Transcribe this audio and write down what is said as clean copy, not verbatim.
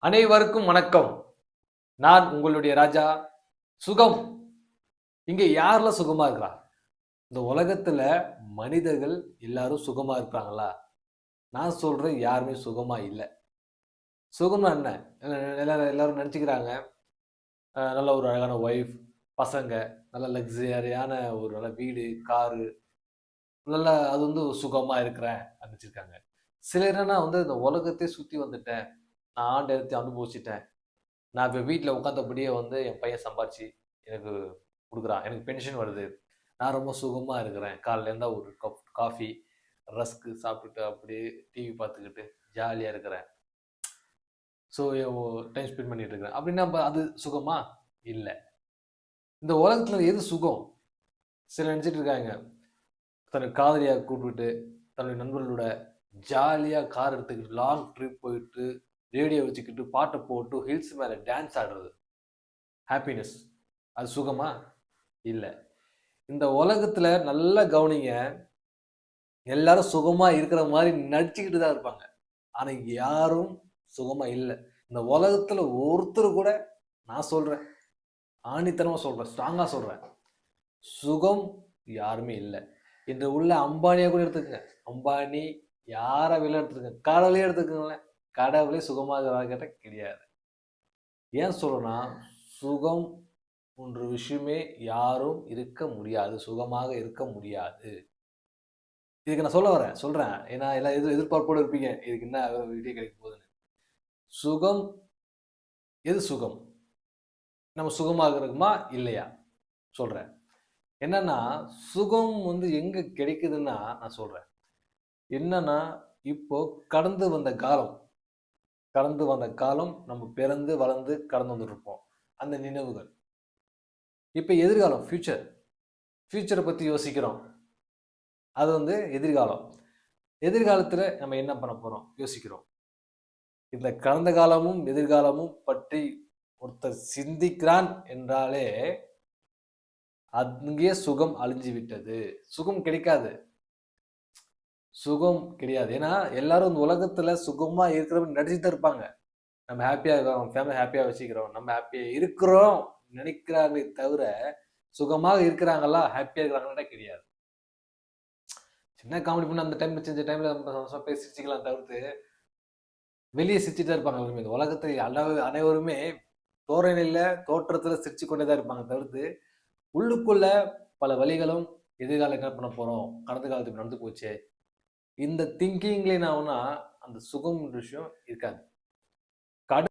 அனைவருக்கும் வணக்கம். நான் உங்களுடைய ராஜா. சுகம். இங்க யாரெல்லாம் சுகமா இருக்கிறா? இந்த உலகத்துல மனிதர்கள் எல்லாரும் சுகமா இருக்கிறாங்களா? நான் சொல்றேன், யாருமே சுகமா இல்ல. சுகம்னா என்ன? எல்லாரும் நினைச்சுக்கிறாங்க, நல்ல ஒரு அழகான ஒய்ஃப், பசங்க, நல்ல லக்ஸரியான ஒரு நல்ல வீடு, காரு, நல்ல அது சுகமா இருக்கிறேன் நினைச்சிருக்காங்க. சிலர் என்னன்னா இந்த உலகத்தையே சுத்தி வந்துட்டேன், நான் ஆண்டு எல்லாத்தையும் அனுபவிச்சுட்டேன், நான் இப்போ வீட்டில் உட்காந்தபடியே என் பையன் சம்பாரிச்சு எனக்கு கொடுக்குறான், எனக்கு பென்ஷன் வருது, நான் ரொம்ப சுகமாக இருக்கிறேன், காலையில் இருந்தால் ஒரு கப் காஃபி ரஸ்க்கு சாப்பிட்டுட்டு அப்படியே டிவி பார்த்துக்கிட்டு ஜாலியாக இருக்கிறேன், ஸோ டைம் ஸ்பெண்ட் பண்ணிட்டு இருக்கிறேன் அப்படின்னா அது சுகமா? இல்லை. இந்த உலகத்தில் எது சுகம்? சில நினச்சிட்டு இருக்காங்க, தன்னை காதலியாக கூப்பிட்டு தன்னுடைய நண்பர்களோட ஜாலியாக கார் எடுத்துக்கிட்டு லாங் ட்ரிப் போயிட்டு ரேடியோ வச்சுக்கிட்டு பாட்டை போட்டு ஹில்ஸ் மேலே டான்ஸ் ஆடுறது ஹாப்பினஸ். அது சுகமா? இல்லை. இந்த உலகத்தில் நல்லா கவனிங்க, எல்லாரும் சுகமாக இருக்கிற மாதிரி நடிச்சுக்கிட்டு தான் இருப்பாங்க, ஆனால் யாரும் சுகமாக இல்லை. இந்த உலகத்தில் ஒருத்தர் கூட, நான் சொல்கிறேன், ஆணித்தனமாக சொல்கிறேன், ஸ்ட்ராங்காக சொல்கிறேன், சுகம் யாருமே இல்லை. இன்று உள்ள அம்பானியை கூட எடுத்துக்கங்க, அம்பானி யாரை வெளியே எடுத்துக்கங்க, கடவுளே எடுத்துக்கங்களேன், கடவுளே சுகமாக கேட்ட கிடையாது. ஏன் சொல்றேன்னா, சுகம் ஒன்று விஷயமே யாரும் இருக்க முடியாது, சுகமாக இருக்க முடியாது. இதுக்கு நான் சொல்றேன், ஏன்னா எல்லாம் எதிர்பார்ப்போடு இருப்பீங்க, இதுக்கு என்ன வீடியோ கிடைக்க போகுதுன்னு. சுகம் எது சுகம்? நம்ம சுகமாக இருக்குமா இல்லையா சொல்றேன். என்னன்னா, சுகம் எங்க கிடைக்குதுன்னா நான் சொல்றேன். என்னன்னா, இப்போ கடந்து வந்த காலம் நம்ம பிறந்து வளர்ந்து கடந்து வந்துருப்போம், அந்த நினைவுகள். இப்போ எதிர்காலம், ஃபியூச்சரை பற்றி யோசிக்கிறோம், அது எதிர்காலம். எதிர்காலத்தில் நம்ம என்ன பண்ண போகிறோம் யோசிக்கிறோம். இந்த கடந்த காலமும் எதிர்காலமும் பற்றி ஒருத்தர் சிந்திக்கிறான் என்றாலே அங்கேயே சுகம் அழிஞ்சு விட்டது, சுகம் கிடைக்காது, சுகம் கிடையாது. ஏன்னா எல்லாரும் இந்த உலகத்துல சுகமா இருக்கிறவங்க நடிச்சுட்டு இருப்பாங்க, நம்ம ஹாப்பியா இருக்கிறோம், ஃபேமிலி ஹாப்பியா வச்சுக்கிறோம், நம்ம ஹாப்பியா இருக்கிறோம் நினைக்கிறாங்களே தவிர சுகமாக இருக்கிறாங்களா, ஹாப்பியா இருக்கிறாங்களா கிடையாது. சின்ன காமெடி பண்ண அந்த டைம்ல செஞ்ச டைம்ல நம்ம பேசி சிரிச்சுக்கலாம் தவிர்த்து வெளியே சிரிச்சுட்டு இருப்பாங்க. இந்த உலகத்தை அனைவருமே தோரணையில தோற்றத்துல சிரிச்சு கொண்டேதான் இருப்பாங்க தவிர்த்து உள்ளுக்குள்ள பல வழிகளும், எதிர்காலம் என்ன பண்ண போறோம், கடந்த காலத்துக்கு நடந்து போச்சு, இந்த திங்கிங்லேயே நான் அந்த சுகம் விஷயம் இருக்காது.